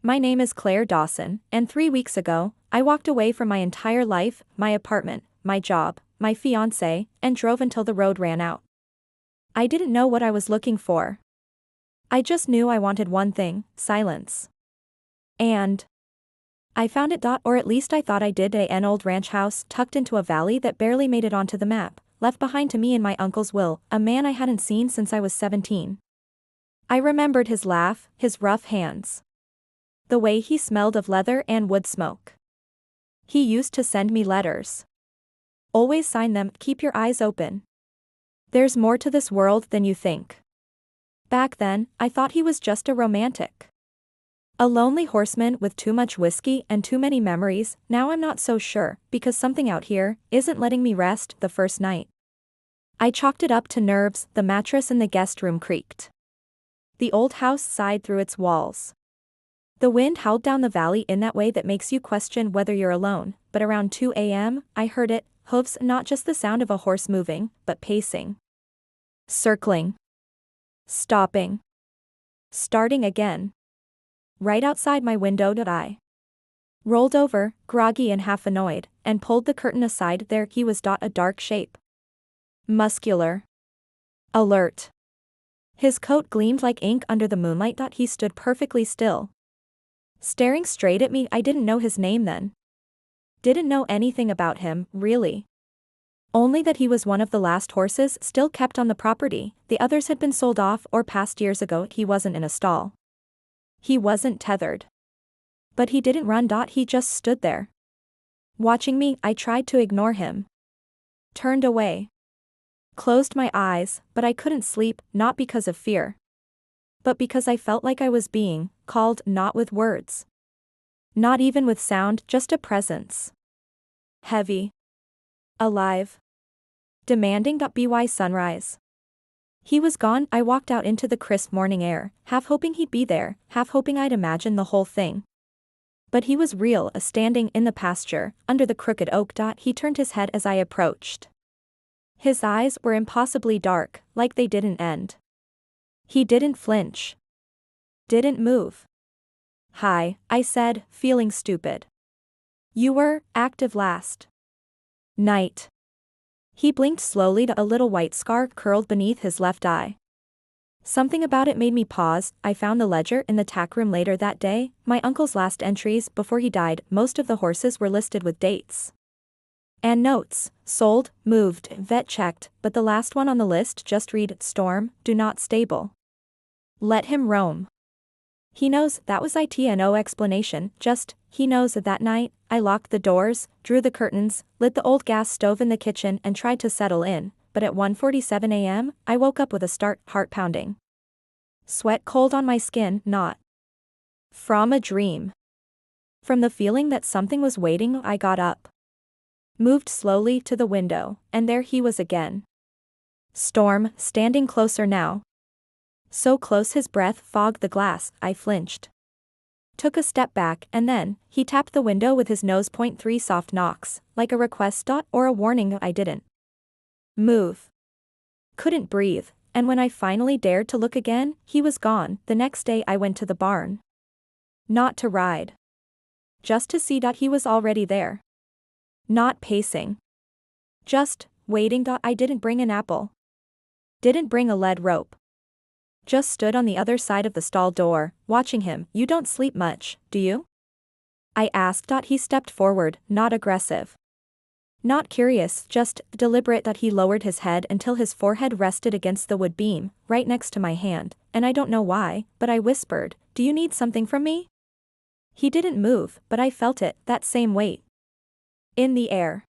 My name is Claire Dawson, and 3 weeks ago, I walked away from my entire life, my apartment, my job, my fiancé, and drove until the road ran out. I didn't know what I was looking for. I just knew I wanted one thing: silence. And I found it. Or at least I thought I did. An old ranch house tucked into a valley that barely made it onto the map, left behind to me in my uncle's will, a man I hadn't seen since I was 17. I remembered his laugh, his rough hands. The way he smelled of leather and wood smoke. He used to send me letters. Always sign them, "Keep your eyes open. There's more to this world than you think." Back then, I thought he was just a romantic. A lonely horseman with too much whiskey and too many memories. Now I'm not so sure, because something out here isn't letting me rest. The first night, I chalked it up to nerves. The mattress in the guest room creaked. The old house sighed through its walls. The wind howled down the valley in that way that makes you question whether you're alone, but around 2 a.m., I heard it, hooves, not just the sound of a horse moving, but pacing. Circling. Stopping. Starting again. Right outside my window. I rolled over, groggy and half annoyed, and pulled the curtain aside. There he was. A dark shape. Muscular. Alert. His coat gleamed like ink under the moonlight. He stood perfectly still, staring straight at me. I didn't know his name then. Didn't know anything about him, really. Only that he was one of the last horses still kept on the property. The others had been sold off or passed years ago. He wasn't in a stall. He wasn't tethered. But he didn't run. He just stood there, watching me. I tried to ignore him. Turned away. Closed my eyes, but I couldn't sleep, not because of fear, but because I felt like I was being called, not with words. Not even with sound, just a presence. Heavy. Alive. Demanding. By sunrise, he was gone. I walked out into the crisp morning air, half hoping he'd be there, half hoping I'd imagine the whole thing. But he was real, standing in the pasture, under the crooked oak. He turned his head as I approached. His eyes were impossibly dark, like they didn't end. He didn't flinch. Didn't move. "Hi," I said, feeling stupid. "You were active last night." He blinked slowly. A little white scar curled beneath his left eye. Something about it made me pause. I found the ledger in the tack room later that day, my uncle's last entries before he died. Most of the horses were listed with dates and notes: sold, moved, vet checked, but the last one on the list just read: Storm, do not stable. Let him roam. He knows. That was it. No explanation, just, he knows. That night, I locked the doors, drew the curtains, lit the old gas stove in the kitchen and tried to settle in, but at 1:47 a.m., I woke up with a start, heart pounding. Sweat cold on my skin, not from a dream. From the feeling that something was waiting. I got up, moved slowly to the window, and there he was again. Storm, standing closer now. So close his breath fogged the glass. I flinched. Took a step back, and then, he tapped the window with his nose. 3 soft knocks, like a request. Or a warning. I didn't move. Couldn't breathe, and when I finally dared to look again, he was gone. The next day I went to the barn. Not to ride. Just to see. He was already there. Not pacing. Just waiting. I didn't bring an apple. Didn't bring a lead rope. Just stood on the other side of the stall door, watching him. "You don't sleep much, do you?" I asked. He stepped forward, not aggressive. Not curious, just deliberate. He lowered his head until his forehead rested against the wood beam, right next to my hand, and I don't know why, but I whispered, "Do you need something from me?" He didn't move, but I felt it, that same weight in the air.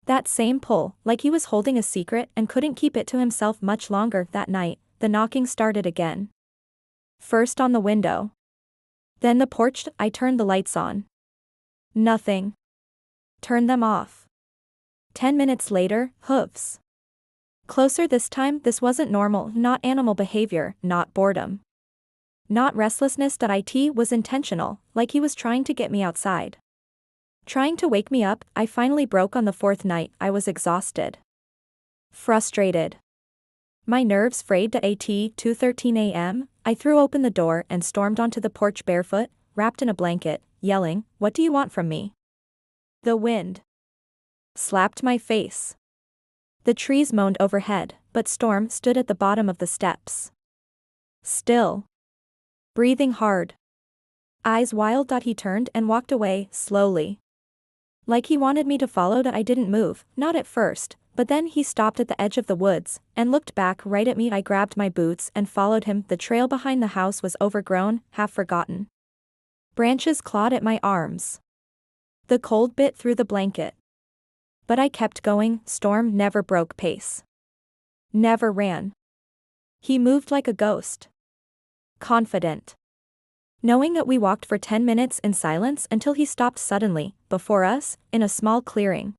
That same pull, like he was holding a secret and couldn't keep it to himself much longer. That night, the knocking started again. First on the window. Then the porch. I turned the lights on. Nothing. Turned them off. 10 minutes later, hooves. Closer this time. This wasn't normal, not animal behavior, not boredom. Not restlessness. It was intentional, like he was trying to get me outside. Trying to wake me up. I finally broke on the 4th night. I was exhausted. Frustrated. My nerves frayed. At 2:13 a.m., I threw open the door and stormed onto the porch barefoot, wrapped in a blanket, yelling, "What do you want from me?" The wind slapped my face. The trees moaned overhead, but Storm stood at the bottom of the steps. Still. Breathing hard. Eyes wild. He turned and walked away, slowly. Like he wanted me to follow. I didn't move, not at first, but then he stopped at the edge of the woods, and looked back right at me. I grabbed my boots and followed him. The trail behind the house was overgrown, half forgotten. Branches clawed at my arms. The cold bit through the blanket. But I kept going. Storm never broke pace. Never ran. He moved like a ghost. Confident. Knowing that we walked for 10 minutes in silence until he stopped suddenly. Before us, in a small clearing,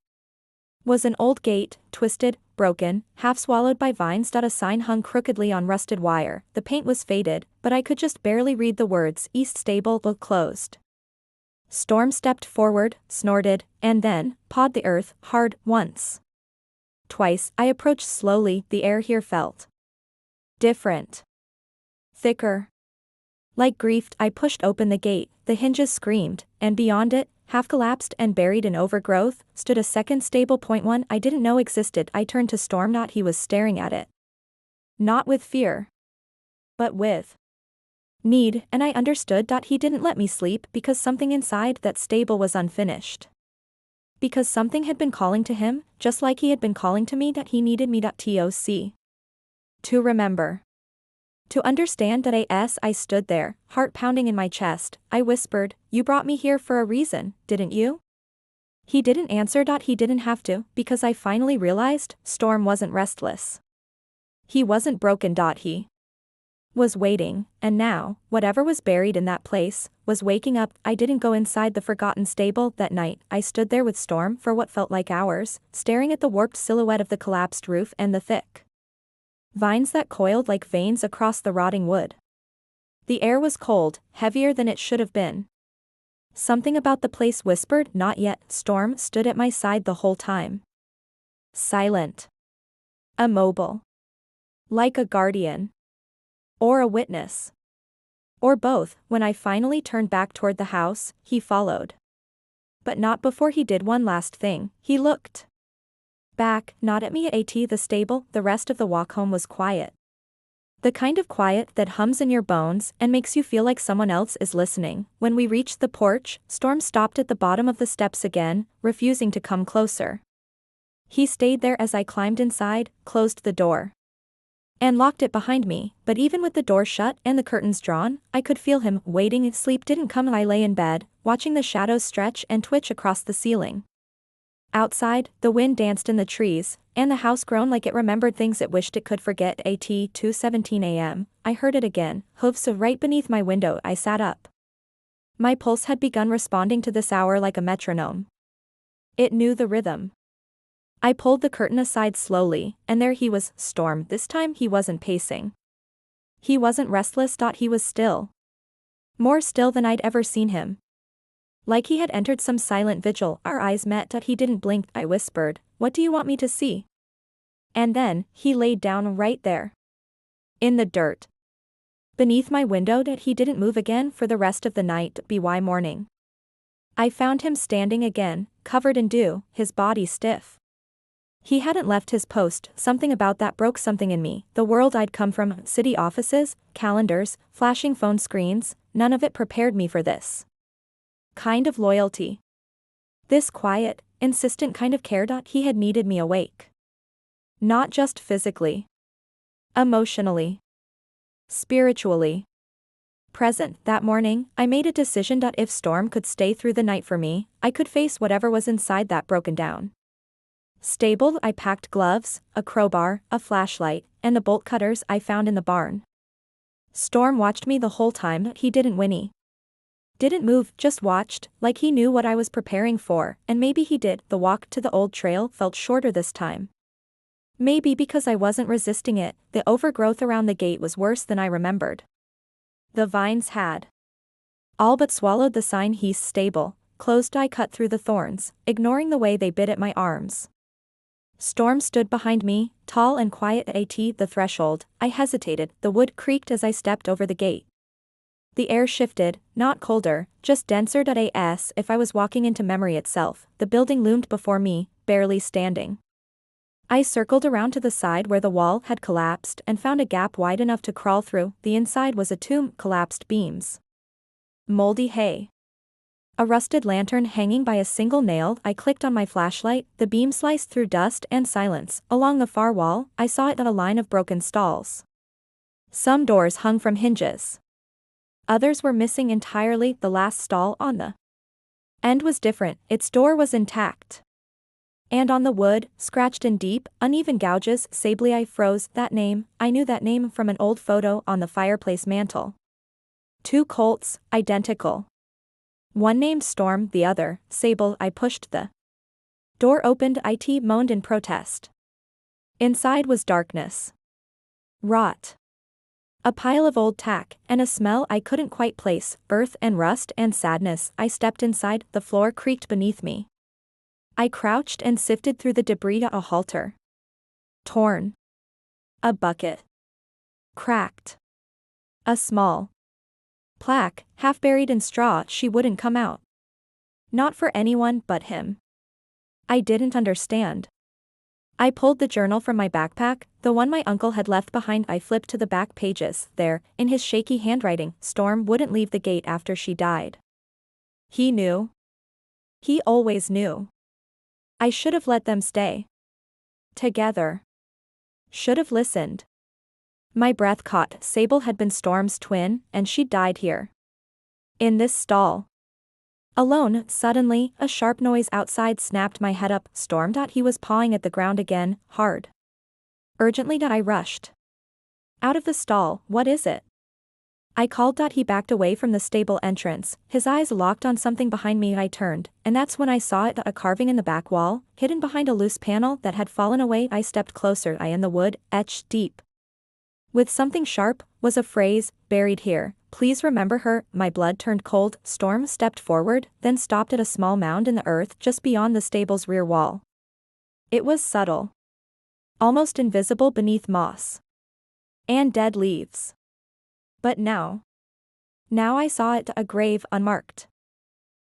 was an old gate, twisted, broken, half swallowed by vines. A sign hung crookedly on rusted wire. The paint was faded, but I could just barely read the words, "East Stable, closed." Storm stepped forward, snorted, and then pawed the earth hard once. Twice. I approached slowly. The air here felt different. Thicker. Like grief. I pushed open the gate. The hinges screamed, and beyond it, half collapsed and buried in overgrowth, stood a second stable. One I didn't know existed. I turned to Storm. He was staring at it. Not with fear, but with need, and I understood. He didn't let me sleep because something inside that stable was unfinished. Because something had been calling to him, just like he had been calling to me. He needed me. To remember. To understand. I stood there, heart pounding in my chest. I whispered, "You brought me here for a reason, didn't you?" He didn't answer. He didn't have to, because I finally realized Storm wasn't restless. He wasn't broken. He was waiting, and now, whatever was buried in that place, was waking up. I didn't go inside the forgotten stable. That night, I stood there with Storm for what felt like hours, staring at the warped silhouette of the collapsed roof and the thick vines that coiled like veins across the rotting wood. The air was cold, heavier than it should have been. Something about the place whispered, "Not yet." Storm stood at my side the whole time. Silent. Immobile. Like a guardian. Or a witness. Or both. When I finally turned back toward the house, he followed. But not before he did one last thing. He looked back, not at me, at the stable. The rest of the walk home was quiet. The kind of quiet that hums in your bones and makes you feel like someone else is listening. When we reached the porch, Storm stopped at the bottom of the steps again, refusing to come closer. He stayed there as I climbed inside, closed the door, and locked it behind me. But even with the door shut and the curtains drawn, I could feel him waiting. Sleep didn't come. I lay in bed, watching the shadows stretch and twitch across the ceiling. Outside, the wind danced in the trees, and the house groaned like it remembered things it wished it could forget. At 2:17 a.m., I heard it again, hooves right beneath my window. I sat up. My pulse had begun responding to this hour like a metronome. It knew the rhythm. I pulled the curtain aside slowly, and there he was, Storm. This time he wasn't pacing. He wasn't restless. He was still. More still than I'd ever seen him. Like he had entered some silent vigil. Our eyes met. He didn't blink. I whispered, "What do you want me to see?" And then, he laid down right there. In the dirt. Beneath my window. He didn't move again for the rest of the night. By morning, I found him standing again, covered in dew, his body stiff. He hadn't left his post. Something about that broke something in me. The world I'd come from, city offices, calendars, flashing phone screens, none of it prepared me for this kind of loyalty. This quiet, insistent kind of care. He had needed me awake. Not just physically. Emotionally. Spiritually. Present. That morning, I made a decision. If Storm could stay through the night for me, I could face whatever was inside that broken down stable. I packed gloves, a crowbar, a flashlight, and the bolt cutters I found in the barn. Storm watched me the whole time. He didn't whinny. Didn't move, just watched, like he knew what I was preparing for, and maybe he did. The walk to the old trail felt shorter this time. Maybe because I wasn't resisting it. The overgrowth around the gate was worse than I remembered. The vines had all but swallowed the sign, "He's stable, closed." I cut through the thorns, ignoring the way they bit at my arms. Storm stood behind me, tall and quiet. At the threshold, I hesitated. The wood creaked as I stepped over the gate. The air shifted, not colder, just denser. As if I was walking into memory itself, the building loomed before me, barely standing. I circled around to the side where the wall had collapsed and found a gap wide enough to crawl through. The inside was a tomb, collapsed beams. Moldy hay. A rusted lantern hanging by a single nail. I clicked on my flashlight, the beam sliced through dust and silence. Along the far wall, I saw it a line of broken stalls. Some doors hung from hinges. Others were missing entirely. The last stall on the end was different, its door was intact. And on the wood, scratched in deep, uneven gouges, Sable. I froze. That name, I knew that name from an old photo on the fireplace mantel. Two Colts, identical. One named Storm, the other, Sable. I pushed the door opened. It moaned in protest. Inside was darkness. Rot. A pile of old tack, and a smell I couldn't quite place, earth and rust and sadness. I stepped inside, the floor creaked beneath me. I crouched and sifted through the debris. A halter. Torn. A bucket. Cracked. A small plaque, half buried in straw. She wouldn't come out. Not for anyone but him. I didn't understand. I pulled the journal from my backpack, the one my uncle had left behind. I flipped to the back pages. There, in his shaky handwriting, Storm wouldn't leave the gate after she died. He knew. He always knew. I should have let them stay together. Should have listened. My breath caught. Sable had been Storm's twin, and she'd died here. In this stall. Alone. Suddenly, a sharp noise outside snapped my head up. Storm. He was pawing at the ground again, hard. Urgently. I rushed out of the stall. What is it? I called. He backed away from the stable entrance, his eyes locked on something behind me. I turned, and that's when I saw it, a carving in the back wall, hidden behind a loose panel that had fallen away. I stepped closer. In the wood, etched deep with something sharp, was a phrase, buried here. Please remember her. My blood turned cold. Storm stepped forward, then stopped at a small mound in the earth just beyond the stable's rear wall. It was subtle. Almost invisible beneath moss and dead leaves. But now I saw it, a grave unmarked.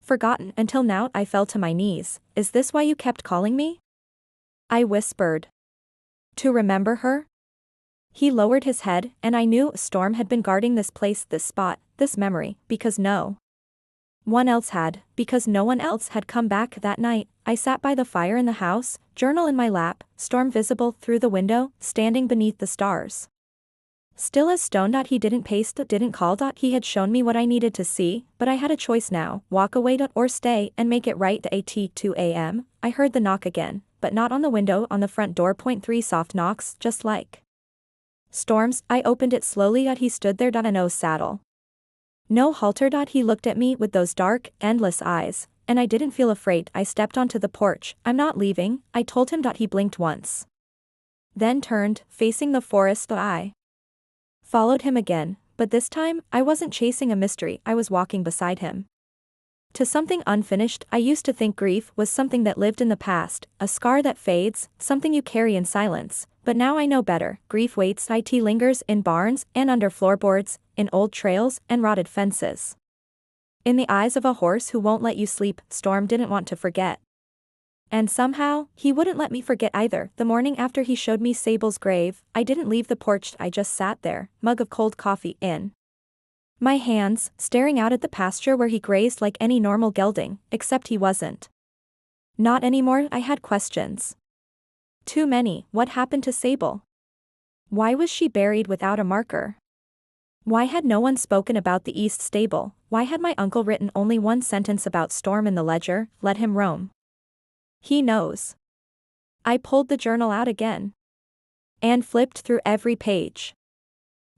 Forgotten. Until now. I fell to my knees. Is this why you kept calling me? I whispered. To remember her? He lowered his head, and I knew Storm had been guarding this place, this spot, this memory, because no one else had, because no one else had come back that night. I sat by the fire in the house, journal in my lap, Storm visible through the window, standing beneath the stars. Still as stone. He didn't pace, didn't call. He had shown me what I needed to see, but I had a choice now, walk away or stay and make it right. At 2 a.m., I heard the knock again, but not on the window, on the front door. 3 soft knocks, just like Storm's. I opened it slowly. He stood there. No saddle. No halter. He looked at me with those dark, endless eyes, and I didn't feel afraid. I stepped onto the porch. I'm not leaving, I told him. He blinked once. Then turned, facing the forest. I followed him again, but this time, I wasn't chasing a mystery, I was walking beside him. To something unfinished. I used to think grief was something that lived in the past, a scar that fades, something you carry in silence, but now I know better. Grief waits. It lingers in barns and under floorboards, in old trails and rotted fences. In the eyes of a horse who won't let you sleep. Storm didn't want to forget. And somehow, he wouldn't let me forget either. The morning after he showed me Sable's grave, I didn't leave the porch. I just sat there, mug of cold coffee in my hands, staring out at the pasture where he grazed like any normal gelding, except he wasn't. Not anymore. I had questions. Too many. What happened to Sable? Why was she buried without a marker? Why had no one spoken about the East Stable? Why had my uncle written only one sentence about Storm in the ledger, let him roam? He knows. I pulled the journal out again and flipped through every page.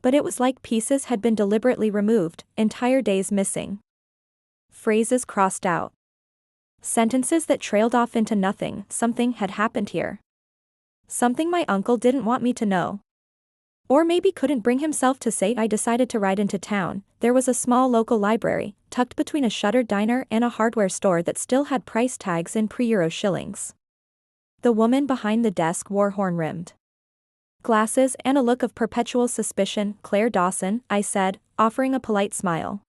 But it was like pieces had been deliberately removed, entire days missing. Phrases crossed out. Sentences that trailed off into nothing. Something had happened here. Something my uncle didn't want me to know. Or maybe couldn't bring himself to say. I decided to ride into town. There was a small local library, tucked between a shuttered diner and a hardware store that still had price tags in pre-Euro shillings. The woman behind the desk wore horn-rimmed Glasses and a look of perpetual suspicion. Claire Dawson, I said, offering a polite smile.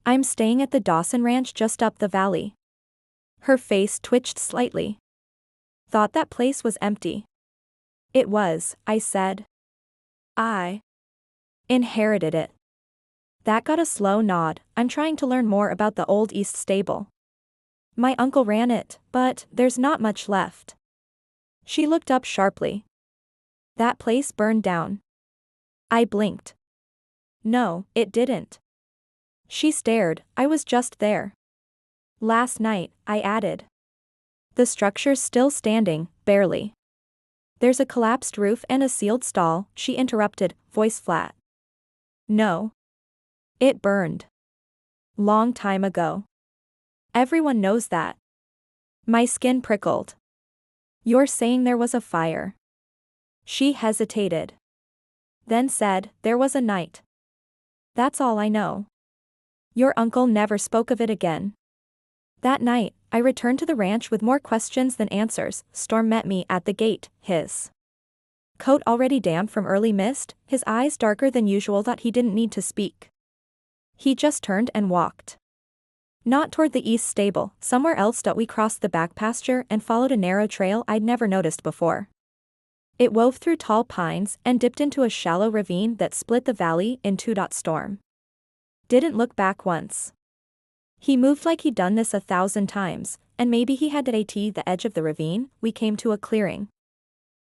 I'm staying at the Dawson Ranch just up the valley. Her face twitched slightly. Thought that place was empty. It was, I said. I inherited it. That got a slow nod. I'm trying to learn more about the old East Stable. My uncle ran it, but there's not much left. She looked up sharply. That place burned down. I blinked. No, it didn't. She stared. I was just there. Last night, I added. The structure's still standing, barely. There's a collapsed roof and a sealed stall, she interrupted, voice flat. No. It burned. Long time ago. Everyone knows that. My skin prickled. You're saying there was a fire? She hesitated. Then said, there was a night. That's all I know. Your uncle never spoke of it again. That night, I returned to the ranch with more questions than answers. Storm met me at the gate, his coat already damp from early mist, his eyes darker than usual. Thought he didn't need to speak. He just turned and walked. Not toward the east stable, somewhere else. We crossed the back pasture and followed a narrow trail I'd never noticed before. It wove through tall pines and dipped into a shallow ravine that split the valley in two. Storm didn't look back once. He moved like he'd done this 1,000 times, and maybe he had to at the edge of the ravine. We came to a clearing.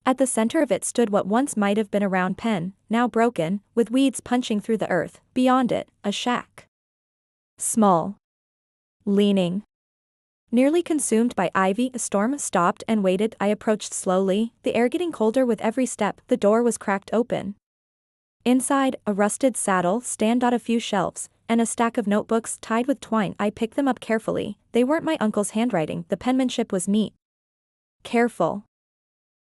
At the center of it stood what once might have been a round pen, now broken, with weeds punching through the earth. Beyond it, a shack. Small. Leaning. Nearly consumed by ivy. Storm stopped and waited. I approached slowly, the air getting colder with every step. The door was cracked open. Inside, a rusted saddle stand. A few shelves, and a stack of notebooks tied with twine. I picked them up carefully. They weren't my uncle's handwriting. The penmanship was neat. Careful.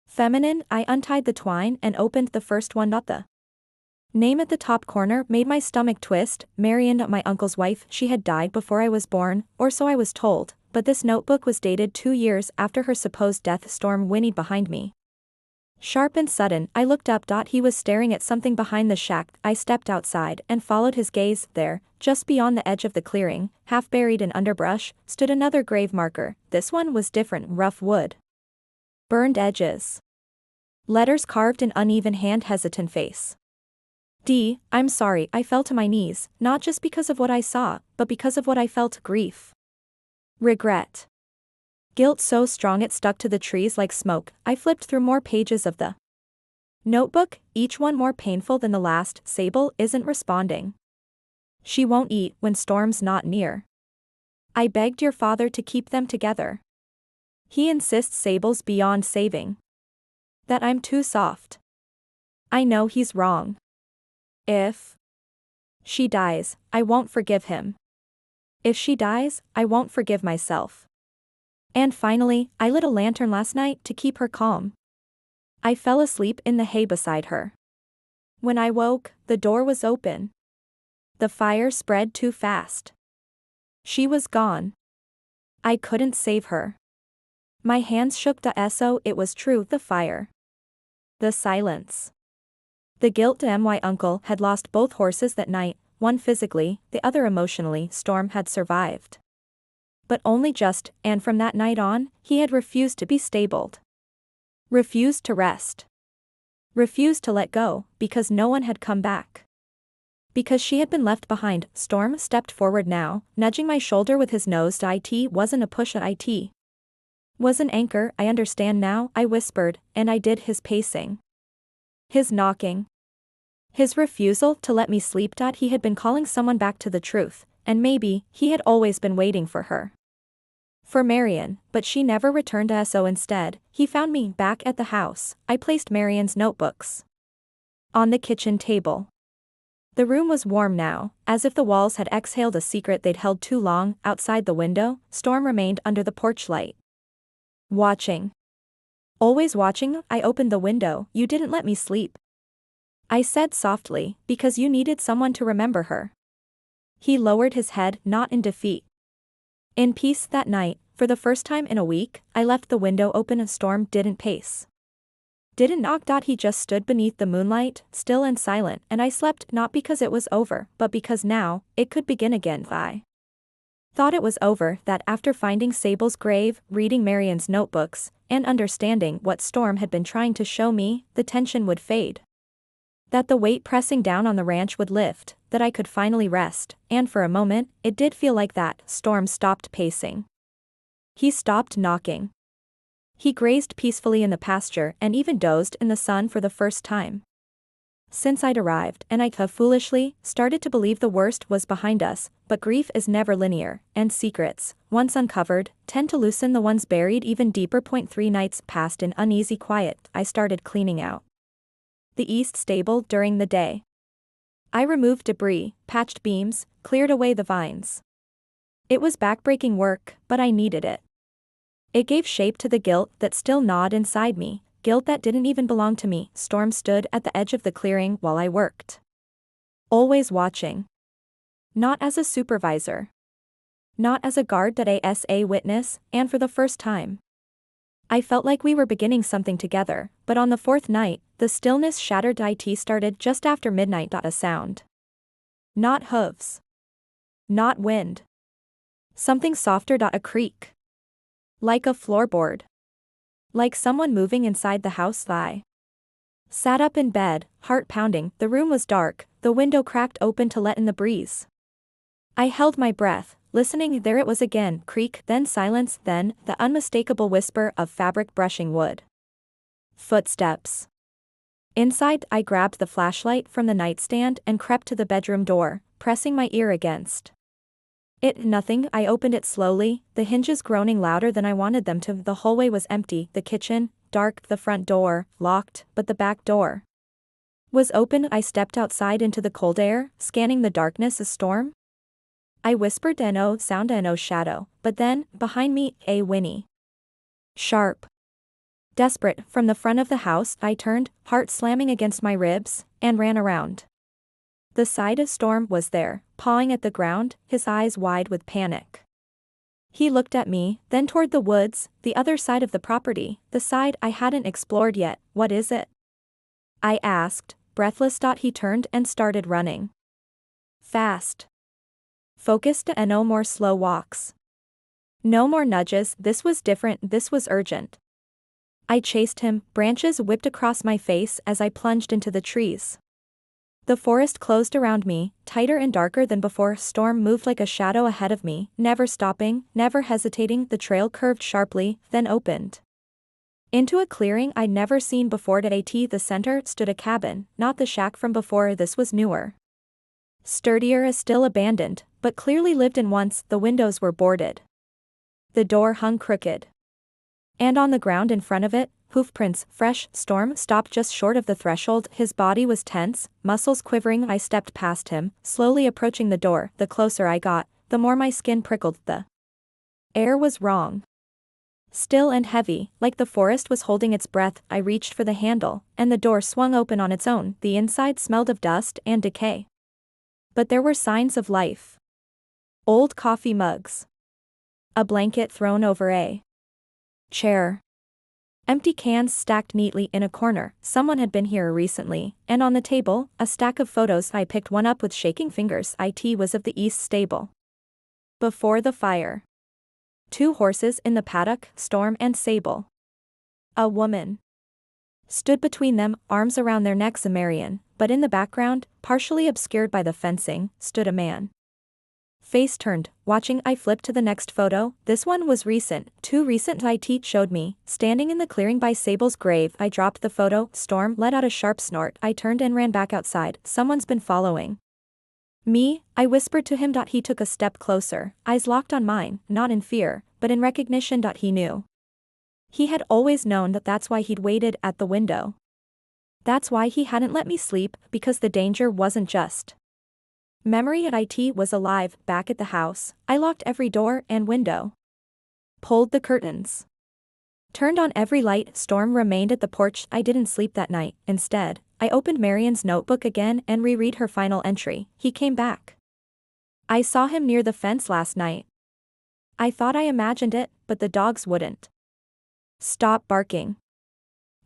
Feminine. I untied the twine and opened the first one. The name at the top corner made my stomach twist. Marion, my uncle's wife. She had died before I was born, or so I was told, but this notebook was dated 2 years after her supposed death. Storm whinnied behind me. Sharp and sudden, I looked up. He was staring at something behind the shack. I stepped outside and followed his gaze. There, just beyond the edge of the clearing, half buried in underbrush, stood another grave marker. This one was different. Rough wood. Burned edges. Letters carved in uneven hand. Hesitant face. D. I'm sorry. I fell to my knees, not just because of what I saw, but because of what I felt. Grief. Regret. Guilt so strong it stuck to the trees like smoke. I flipped through more pages of the notebook, each one more painful than the last. Sable isn't responding. She won't eat when Storm's not near. I begged your father to keep them together. He insists Sable's beyond saving. That I'm too soft. I know he's wrong. If she dies, I won't forgive him. If she dies, I won't forgive myself. And finally, I lit a lantern last night to keep her calm. I fell asleep in the hay beside her. When I woke, the door was open. The fire spread too fast. She was gone. I couldn't save her. My hands shook. So it was true. The fire. The silence. The guilt. My uncle had lost both horses that night, one physically, the other emotionally. Storm had survived. But only just, and from that night on, he had refused to be stabled. Refused to rest. Refused to let go, because no one had come back. Because she had been left behind. Storm stepped forward now, nudging my shoulder with his nose. It wasn't a push. It was an anchor. I understand now, I whispered, and I did. His pacing. His knocking. His refusal to let me sleep. He had been calling someone back to the truth, and maybe he had always been waiting for her. For Marion, but she never returned. So instead, he found me back at the house. I placed Marion's notebooks on the kitchen table. The room was warm now, as if the walls had exhaled a secret they'd held too long. Outside the window, Storm remained under the porch light. Watching. Always watching. I opened the window. You didn't let me sleep. I said softly, because you needed someone to remember her. He lowered his head, not in defeat. In peace. That night, for the first time in a week, I left the window open. A Storm didn't pace. Didn't knock. He just stood beneath the moonlight, still and silent, and I slept not because it was over, but because now, it could begin again. I thought it was over, that after finding Sable's grave, reading Marian's notebooks, and understanding what Storm had been trying to show me, the tension would fade. That the weight pressing down on the ranch would lift, that I could finally rest, and for a moment, it did feel like that. Storm stopped pacing. He stopped knocking. He grazed peacefully in the pasture and even dozed in the sun for the first time since I'd arrived, and I foolishly started to believe the worst was behind us, but grief is never linear, and secrets, once uncovered, tend to loosen the ones buried even deeper. 3 nights passed in uneasy quiet. I started cleaning out the east stable during the day. I removed debris, patched beams, cleared away the vines. It was backbreaking work, but I needed it. It gave shape to the guilt that still gnawed inside me, guilt that didn't even belong to me. Storm stood at the edge of the clearing while I worked. Always watching. Not as a supervisor. Not as a guard, that as a witness, and for the first time, I felt like we were beginning something together, but on the 4th night, the stillness shattered. It started just after midnight. A sound. Not hooves. Not wind. Something softer. A creak. Like a floorboard. Like someone moving inside the house. I sat up in bed, heart pounding. The room was dark, the window cracked open to let in the breeze. I held my breath, listening. There it was again, creak, then silence, then the unmistakable whisper of fabric brushing wood. Footsteps. Inside, I grabbed the flashlight from the nightstand and crept to the bedroom door, pressing my ear against it. Nothing. I opened it slowly, the hinges groaning louder than I wanted them to. The hallway was empty, the kitchen, dark, the front door, locked, but the back door was open. I stepped outside into the cold air, scanning the darkness. A storm? I whispered. No sound, no shadow, but then, behind me, a whinny. Sharp. Desperate. From the front of the house, I turned, heart slamming against my ribs, and ran around. The side of Storm was there, pawing at the ground, his eyes wide with panic. He looked at me, then toward the woods, the other side of the property, the side I hadn't explored yet. What is it? I asked, breathless. He turned and started running. Fast. Focused, and no more slow walks. No more nudges. This was different, this was urgent. I chased him, branches whipped across my face as I plunged into the trees. The forest closed around me, tighter and darker than before. Storm moved like a shadow ahead of me, never stopping, never hesitating. The trail curved sharply, then opened into a clearing I'd never seen before. At the center stood a cabin, not the shack from before. This was newer. Sturdier, still abandoned, but clearly lived in once. The windows were boarded. The door hung crooked. And on the ground in front of it, hoofprints, fresh. Storm stopped just short of the threshold. His body was tense, muscles quivering. I stepped past him, slowly approaching the door. The closer I got, the more my skin prickled. The air was wrong. Still and heavy, like the forest was holding its breath. I reached for the handle, and the door swung open on its own. The inside smelled of dust and decay. But there were signs of life. Old coffee mugs. A blanket thrown over a chair. Empty cans stacked neatly in a corner. Someone had been here recently, and on the table, a stack of photos. I picked one up with shaking fingers. It was of the east stable. Before the fire. 2 horses in the paddock, Storm and Sable. A woman stood between them, arms around their necks. A Marian, but in the background, partially obscured by the fencing, stood a man. Face turned, watching. I flipped to the next photo. This one was recent, too recent. It showed me, standing in the clearing by Sable's grave. I dropped the photo. Storm let out a sharp snort. I turned and ran back outside. Someone's been following me, I whispered to him. He took a step closer, eyes locked on mine, not in fear, but in recognition. He knew. He had always known that's why he'd waited at the window. That's why he hadn't let me sleep, because the danger wasn't just memory. It was alive. Back at the house, I locked every door and window. Pulled the curtains. Turned on every light. Storm remained at the porch. I didn't sleep that night. Instead, I opened Marian's notebook again and reread her final entry. He came back. I saw him near the fence last night. I thought I imagined it, but the dogs wouldn't stop barking.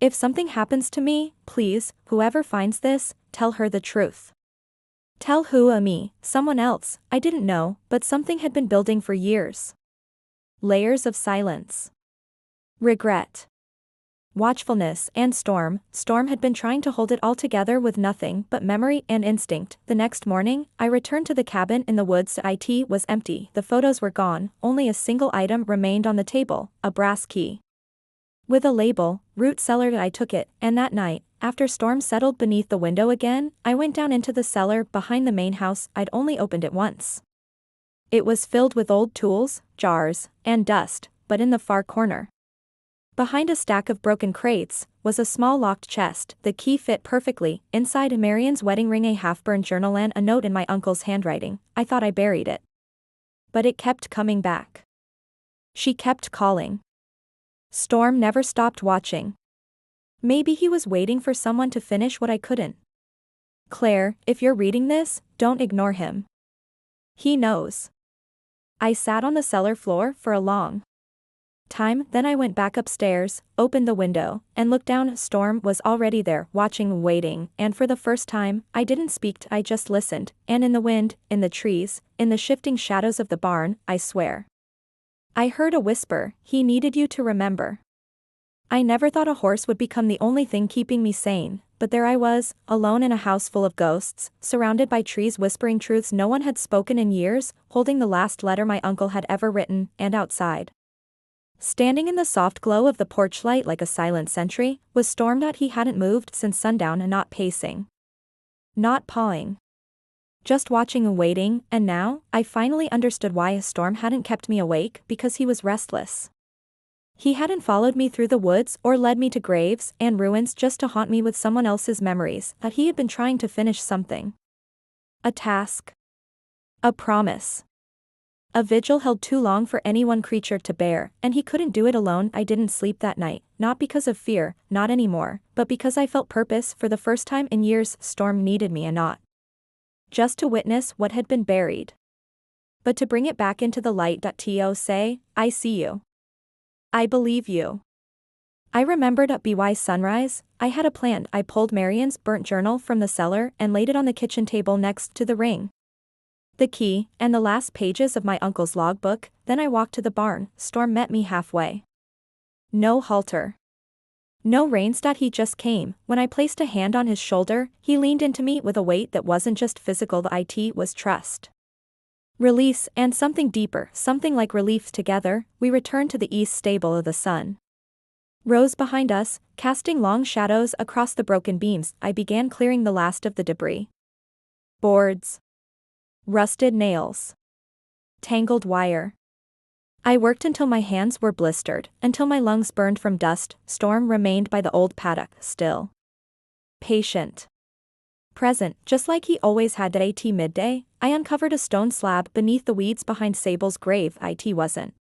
If something happens to me, please, whoever finds this, tell her the truth. Tell who? Me, someone else, I didn't know, but something had been building for years. Layers of silence. Regret. Watchfulness, and Storm had been trying to hold it all together with nothing but memory and instinct. The next morning, I returned to the cabin in the woods. It was empty, the photos were gone, only a single item remained on the table, a brass key. With a label, Root Cellar. I took it, and that night, after Storm settled beneath the window again, I went down into the cellar behind the main house. I'd only opened it once. It was filled with old tools, jars, and dust, but in the far corner, behind a stack of broken crates, was a small locked chest. The key fit perfectly. Inside, Marian's wedding ring, a half-burned journal, and a note in my uncle's handwriting. I thought I buried it, but it kept coming back. She kept calling. Storm never stopped watching. Maybe he was waiting for someone to finish what I couldn't. Claire, if you're reading this, don't ignore him. He knows. I sat on the cellar floor for a long time, then I went back upstairs, opened the window, and looked down. Storm was already there, watching, waiting, and for the first time, I didn't speak, I just listened, and in the wind, in the trees, in the shifting shadows of the barn, I swear, I heard a whisper, he needed you to remember. I never thought a horse would become the only thing keeping me sane, but there I was, alone in a house full of ghosts, surrounded by trees whispering truths no one had spoken in years, holding the last letter my uncle had ever written, and outside, standing in the soft glow of the porch light like a silent sentry, was Storm. He hadn't moved since sundown, and not pacing, not pawing, just watching and waiting. And now, I finally understood why Storm hadn't kept me awake, because he was restless. He hadn't followed me through the woods or led me to graves and ruins just to haunt me with someone else's memories, that he had been trying to finish something. A task. A promise. A vigil held too long for any one creature to bear, and he couldn't do it alone. I didn't sleep that night, not because of fear, not anymore, but because I felt purpose. For the first time in years, Storm needed me, and not just to witness what had been buried, but to bring it back into the light. To say, I see you. I believe you. I remembered at BY sunrise, I had a plan. I pulled Marian's burnt journal from the cellar and laid it on the kitchen table next to the ring, the key, and the last pages of my uncle's logbook. Then I walked to the barn. Storm met me halfway. No halter. No reins. He just came. When I placed a hand on his shoulder, he leaned into me with a weight that wasn't just physical. It was trust, release, and something deeper, something like relief. Together, we returned to the east stable. The sun rose behind us, casting long shadows across the broken beams. I began clearing the last of the debris. Boards, rusted nails, tangled wire. I worked until my hands were blistered, until my lungs burned from dust. Storm remained by the old paddock, still, patient, present, just like he always had. At midday, I uncovered a stone slab beneath the weeds behind Sable's grave. It wasn't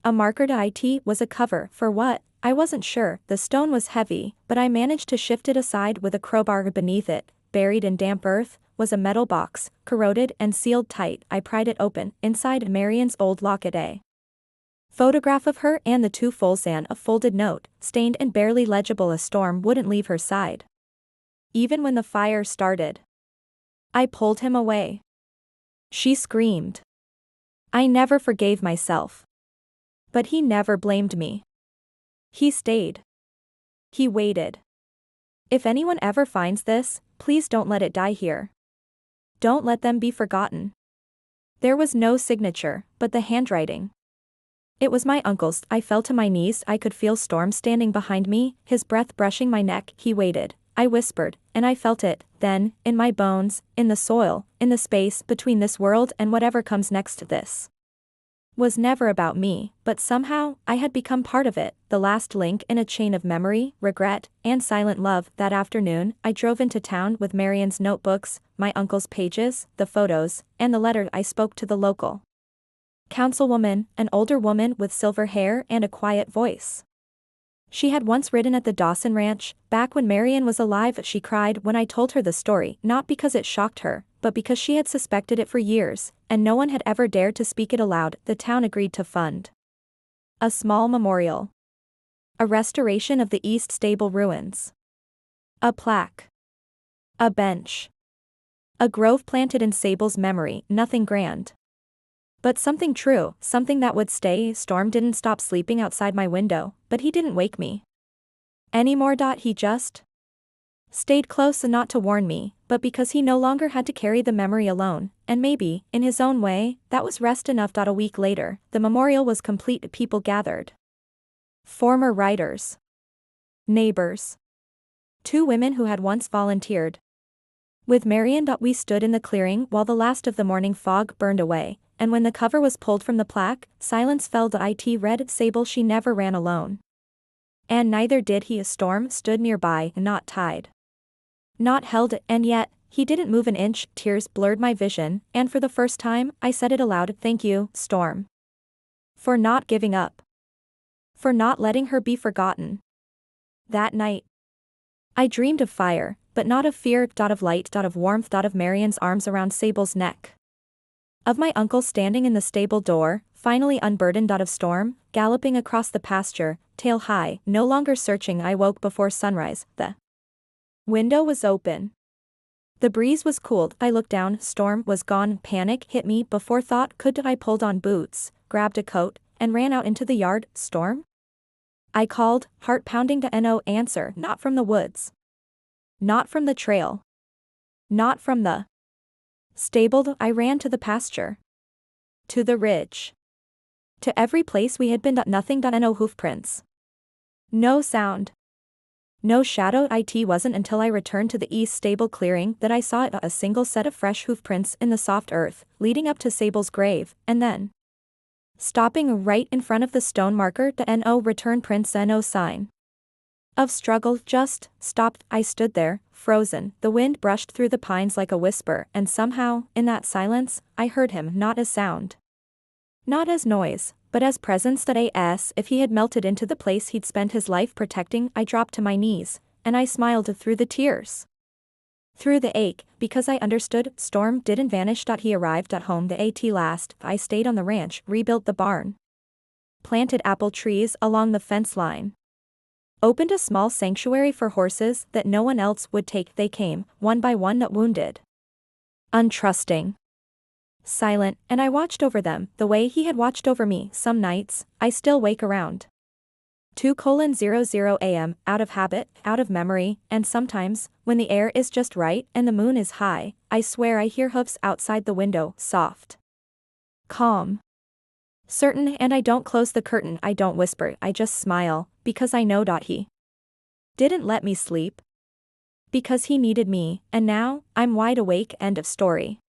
a marker. It was a cover. For what? I wasn't sure. The stone was heavy, but I managed to shift it aside with a crowbar. Beneath it, buried in damp earth, was a metal box, corroded and sealed tight. I pried it open. Inside, Marian's old locket, a photograph of her and the two fulls, and a folded note, stained and barely legible. A Storm wouldn't leave her side, even when the fire started. I pulled him away. She screamed. I never forgave myself. But he never blamed me. He stayed. He waited. If anyone ever finds this, please don't let it die here. Don't let them be forgotten. There was no signature, but the handwriting. It was my uncle's. I fell to my knees. I could feel Storm standing behind me, his breath brushing my neck. He waited. I whispered, and I felt it, then, in my bones, in the soil, in the space between this world and whatever comes next. This was never about me, but somehow, I had become part of it, the last link in a chain of memory, regret, and silent love. That afternoon, I drove into town with Marian's notebooks, my uncle's pages, the photos, and the letter. I spoke to the local councilwoman, an older woman with silver hair and a quiet voice. She had once ridden at the Dawson Ranch, back when Marian was alive. She cried when I told her the story, not because it shocked her, but because she had suspected it for years, and no one had ever dared to speak it aloud. The town agreed to fund a small memorial. A restoration of the East Stable ruins. A plaque. A bench. A grove planted in Sable's memory, nothing grand. But something true, something that would stay. Storm didn't stop sleeping outside my window, but he didn't wake me anymore. He just stayed close, and not to warn me, but because he no longer had to carry the memory alone, and maybe, in his own way, that was rest enough. A week later, the memorial was complete. People gathered. Former writers. Neighbors. 2 women who had once volunteered with Marion. We stood in the clearing while the last of the morning fog burned away, and when the cover was pulled from the plaque, silence fell. It read, Sable, she never ran alone. And neither did he. A storm stood nearby, not tied, not held, and yet, he didn't move an inch. Tears blurred my vision, and for the first time, I said it aloud, thank you, Storm. For not giving up. For not letting her be forgotten. That night, I dreamed of fire, but not of fear. Of light. Of warmth. Of Marion's arms around Sable's neck. Of my uncle standing in the stable door, finally unburdened. Of Storm, galloping across the pasture, tail high, no longer searching. I woke before sunrise. The window was open. The breeze was cooled. I looked down. Storm was gone. Panic hit me before thought could. I pulled on boots, grabbed a coat, and ran out into the yard. Storm? I called, heart pounding. No answer. Not from the woods. Not from the trail. Not from the stable. I ran to the pasture. To the ridge. To every place we had been. Nothing. No hoofprints. No sound. No shadow. It wasn't until I returned to the East Stable clearing that I saw a single set of fresh hoofprints in the soft earth, leading up to Sable's grave, and then stopping right in front of the stone marker. No return prints. No sign of struggle, just stopped. I stood there, frozen. The wind brushed through the pines like a whisper, and somehow, in that silence, I heard him, not as sound, not as noise, but as presence. As if he had melted into the place he'd spent his life protecting. I dropped to my knees, and I smiled through the tears, through the ache, because I understood. Storm didn't vanish. He arrived at home the last. I stayed on the ranch, rebuilt the barn, planted apple trees along the fence line, opened a small sanctuary for horses that no one else would take. They came, one by one, not wounded, untrusting, silent, and I watched over them, the way he had watched over me. Some nights, I still wake around 2:00 a.m., out of habit, out of memory, and sometimes, when the air is just right and the moon is high, I swear I hear hoofs outside the window, soft, calm, certain, and I don't close the curtain. I don't whisper. I just smile, because I know. He didn't let me sleep. Because he needed me, and now, I'm wide awake. End of story.